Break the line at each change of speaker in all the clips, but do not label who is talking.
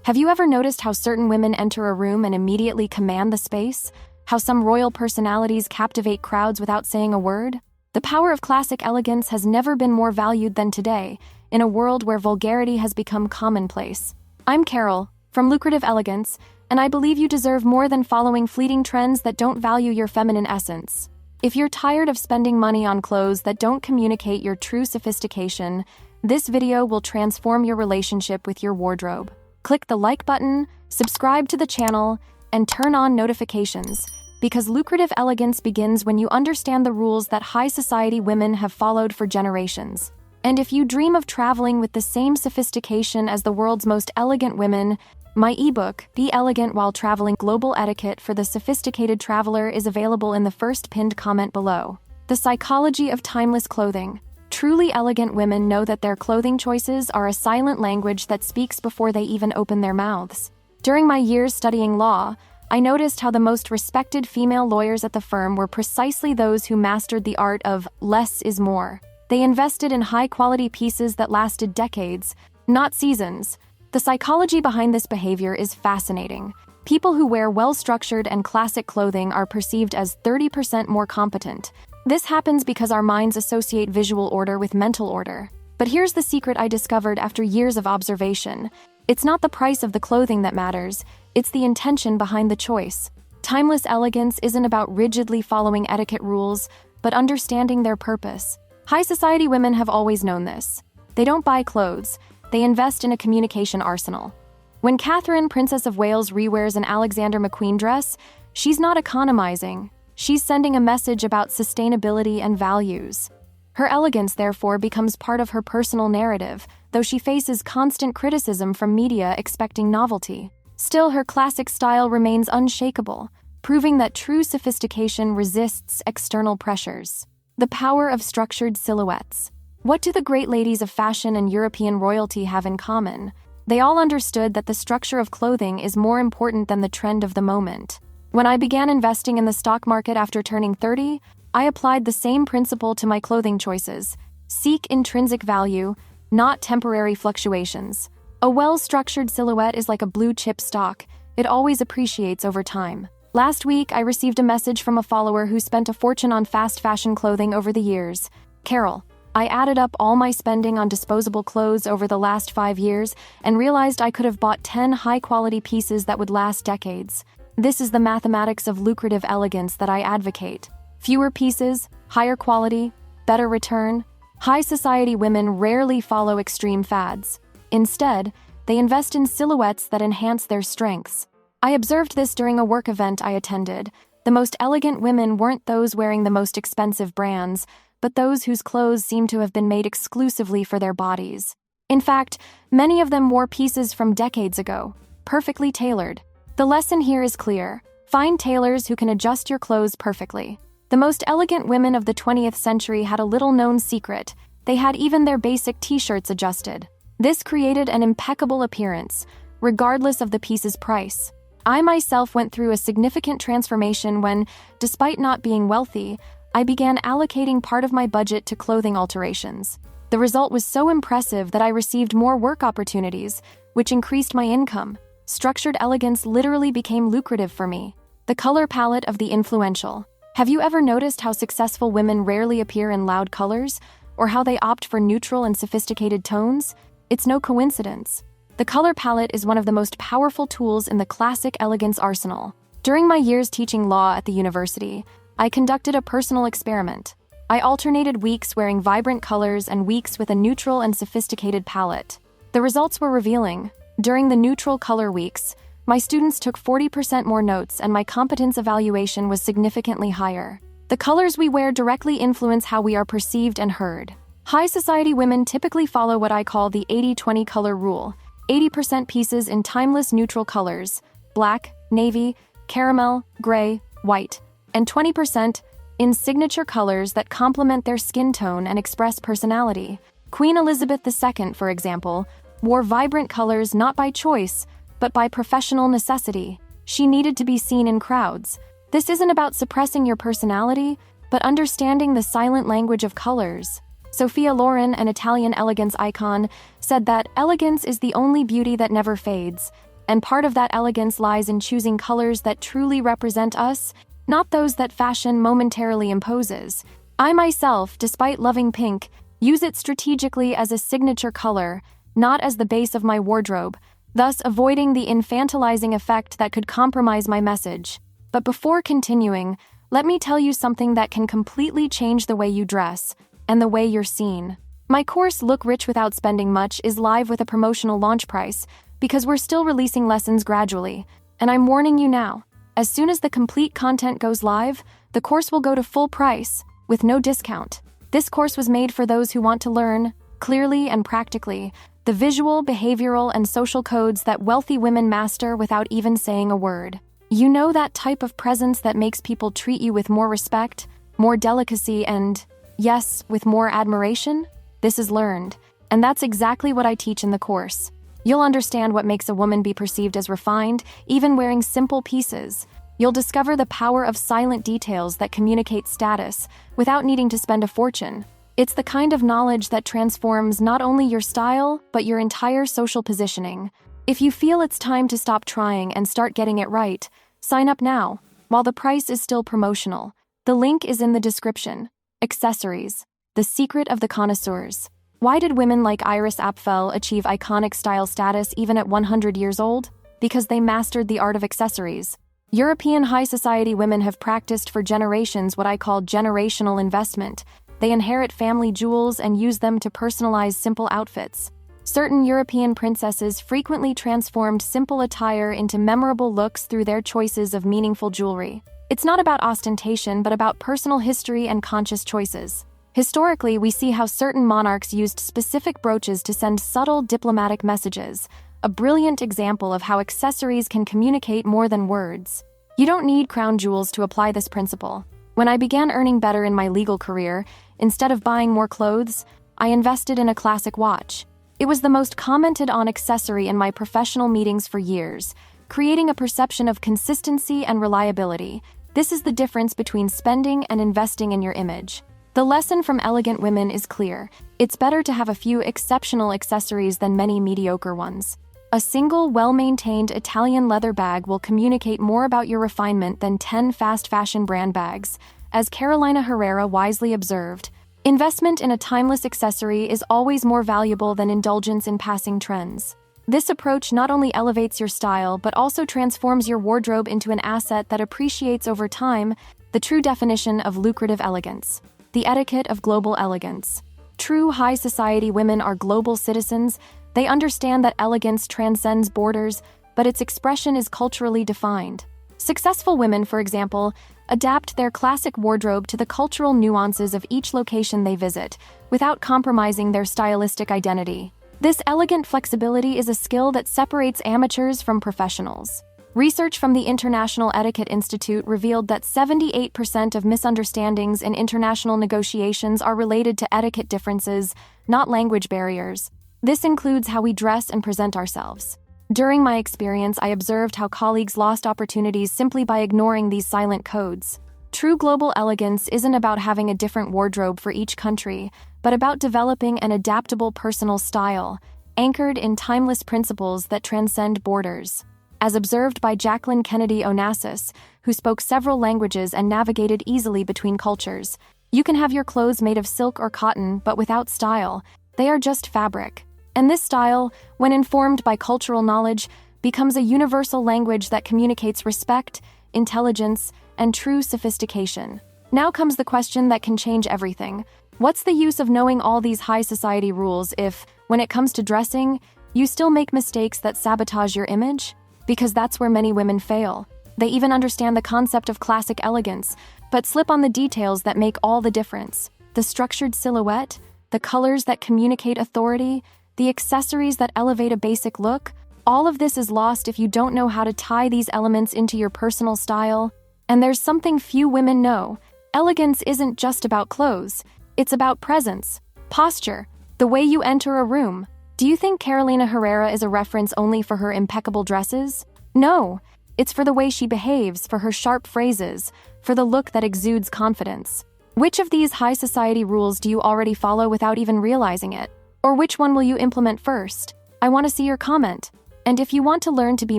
Have you ever noticed how certain women enter a room and immediately command the space? How some royal personalities captivate crowds without saying a word? The power of classic elegance has never been more valued than today, in a world where vulgarity has become commonplace. I'm Carol, from Lucrative Elegance, and I believe you deserve more than following fleeting trends that don't value your feminine essence. If you're tired of spending money on clothes that don't communicate your true sophistication, this video will transform your relationship with your wardrobe. Click the like button, subscribe to the channel, and turn on notifications, because lucrative elegance begins when you understand the rules that high society women have followed for generations. And if you dream of traveling with the same sophistication as the world's most elegant women, my ebook, Be Elegant While Traveling: Global Etiquette for the Sophisticated Traveler, is available in the first pinned comment below. The psychology of timeless clothing. Truly elegant women know that their clothing choices are a silent language that speaks before they even open their mouths. During my years studying law, I noticed how the most respected female lawyers at the firm were precisely those who mastered the art of less is more. They invested in high-quality pieces that lasted decades, not seasons. The psychology behind this behavior is fascinating. People who wear well-structured and classic clothing are perceived as 30% more competent. This happens because our minds associate visual order with mental order. But here's the secret I discovered after years of observation. It's not the price of the clothing that matters, it's the intention behind the choice. Timeless elegance isn't about rigidly following etiquette rules, but understanding their purpose. High society women have always known this. They don't buy clothes, they invest in a communication arsenal. When Catherine, Princess of Wales, rewears an Alexander McQueen dress, she's not economizing. She's sending a message about sustainability and values. Her elegance, therefore, becomes part of her personal narrative, though she faces constant criticism from media expecting novelty. Still, her classic style remains unshakable, proving that true sophistication resists external pressures. The power of structured silhouettes. What do the great ladies of fashion and European royalty have in common? They all understood that the structure of clothing is more important than the trend of the moment. When I began investing in the stock market after turning 30, I applied the same principle to my clothing choices. Seek intrinsic value, not temporary fluctuations. A well-structured silhouette is like a blue-chip stock. It always appreciates over time. Last week, I received a message from a follower who spent a fortune on fast fashion clothing over the years. Carol, I added up all my spending on disposable clothes over the last 5 years and realized I could have bought 10 high-quality pieces that would last decades. This is the mathematics of lucrative elegance that I advocate. Fewer pieces, higher quality, better return. High society women rarely follow extreme fads. Instead, they invest in silhouettes that enhance their strengths. I observed this during a work event I attended. The most elegant women weren't those wearing the most expensive brands, but those whose clothes seemed to have been made exclusively for their bodies. In fact, many of them wore pieces from decades ago, perfectly tailored. The lesson here is clear. Find tailors who can adjust your clothes perfectly. The most elegant women of the 20th century had a little-known secret. They had even their basic t-shirts adjusted. This created an impeccable appearance, regardless of the piece's price. I myself went through a significant transformation when, despite not being wealthy, I began allocating part of my budget to clothing alterations. The result was so impressive that I received more work opportunities, which increased my income. Structured elegance literally became lucrative for me. The color palette of the influential. Have you ever noticed how successful women rarely appear in loud colors, or how they opt for neutral and sophisticated tones? It's no coincidence. The color palette is one of the most powerful tools in the classic elegance arsenal. During my years teaching law at the university, I conducted a personal experiment. I alternated weeks wearing vibrant colors and weeks with a neutral and sophisticated palette. The results were revealing. During the neutral color weeks, my students took 40% more notes and my competence evaluation was significantly higher. The colors we wear directly influence how we are perceived and heard. High society women typically follow what I call the 80-20 color rule. 80% pieces in timeless neutral colors, black, navy, caramel, gray, white, and 20% in signature colors that complement their skin tone and express personality. Queen Elizabeth II, for example, wore vibrant colors not by choice, but by professional necessity. She needed to be seen in crowds. This isn't about suppressing your personality, but understanding the silent language of colors. Sophia Loren, an Italian elegance icon, said that elegance is the only beauty that never fades. And part of that elegance lies in choosing colors that truly represent us, not those that fashion momentarily imposes. I myself, despite loving pink, use it strategically as a signature color, not as the base of my wardrobe, thus avoiding the infantilizing effect that could compromise my message. But before continuing, let me tell you something that can completely change the way you dress and the way you're seen. My course, Look Rich Without Spending Much, is live with a promotional launch price because we're still releasing lessons gradually. And I'm warning you now, as soon as the complete content goes live, the course will go to full price with no discount. This course was made for those who want to learn, clearly and practically, the visual, behavioral, and social codes that wealthy women master without even saying a word. You know, that type of presence that makes people treat you with more respect, more delicacy, and, yes, with more admiration? This is learned, and that's exactly what I teach in the course. You'll understand what makes a woman be perceived as refined, even wearing simple pieces. You'll discover the power of silent details that communicate status without needing to spend a fortune. It's the kind of knowledge that transforms not only your style, but your entire social positioning. If you feel it's time to stop trying and start getting it right, sign up now, while the price is still promotional. The link is in the description. Accessories. The secret of the connoisseurs. Why did women like Iris Apfel achieve iconic style status even at 100 years old? Because they mastered the art of accessories. European high society women have practiced for generations what I call generational investment. They inherit family jewels and use them to personalize simple outfits. Certain European princesses frequently transformed simple attire into memorable looks through their choices of meaningful jewelry. It's not about ostentation, but about personal history and conscious choices. Historically, we see how certain monarchs used specific brooches to send subtle diplomatic messages, a brilliant example of how accessories can communicate more than words. You don't need crown jewels to apply this principle. When I began earning better in my legal career, instead of buying more clothes, I invested in a classic watch. It was the most commented on accessory in my professional meetings for years, creating a perception of consistency and reliability. This is the difference between spending and investing in your image. The lesson from elegant women is clear. It's better to have a few exceptional accessories than many mediocre ones. A single, well-maintained Italian leather bag will communicate more about your refinement than 10 fast fashion brand bags. As Carolina Herrera wisely observed, investment in a timeless accessory is always more valuable than indulgence in passing trends. This approach not only elevates your style, but also transforms your wardrobe into an asset that appreciates over time, the true definition of lucrative elegance. The etiquette of global elegance. True high society women are global citizens. They understand that elegance transcends borders, but its expression is culturally defined. Successful women, for example, adapt their classic wardrobe to the cultural nuances of each location they visit, without compromising their stylistic identity. This elegant flexibility is a skill that separates amateurs from professionals. Research from the International Etiquette Institute revealed that 78% of misunderstandings in international negotiations are related to etiquette differences, not language barriers. This includes how we dress and present ourselves. During my experience, I observed how colleagues lost opportunities simply by ignoring these silent codes. True global elegance isn't about having a different wardrobe for each country, but about developing an adaptable personal style, anchored in timeless principles that transcend borders. As observed by Jacqueline Kennedy Onassis, who spoke several languages and navigated easily between cultures, you can have your clothes made of silk or cotton, but without style. They are just fabric. And this style, when informed by cultural knowledge, becomes a universal language that communicates respect, intelligence, and true sophistication. Now comes the question that can change everything. What's the use of knowing all these high society rules if, when it comes to dressing, you still make mistakes that sabotage your image? Because that's where many women fail. They even understand the concept of classic elegance, but slip on the details that make all the difference. The structured silhouette, the colors that communicate authority, the accessories that elevate a basic look, all of this is lost if you don't know how to tie these elements into your personal style. And there's something few women know. Elegance isn't just about clothes. It's about presence, posture, the way you enter a room. Do you think Carolina Herrera is a reference only for her impeccable dresses? No, it's for the way she behaves, for her sharp phrases, for the look that exudes confidence. Which of these high society rules do you already follow without even realizing it? Or which one will you implement first? I want to see your comment. And if you want to learn to be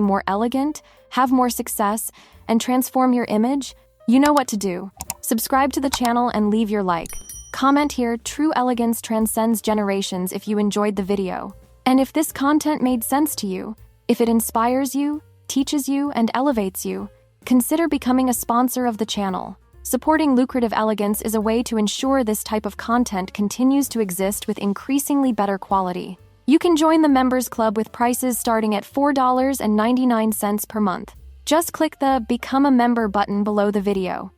more elegant, have more success, and transform your image, you know what to do. Subscribe to the channel and leave your like. Comment here, "True elegance transcends generations," if you enjoyed the video. And if this content made sense to you, if it inspires you, teaches you, and elevates you, consider becoming a sponsor of the channel. Supporting Lucrative Elegance is a way to ensure this type of content continues to exist with increasingly better quality. You can join the Members Club with prices starting at $4.99 per month. Just click the Become a Member button below the video.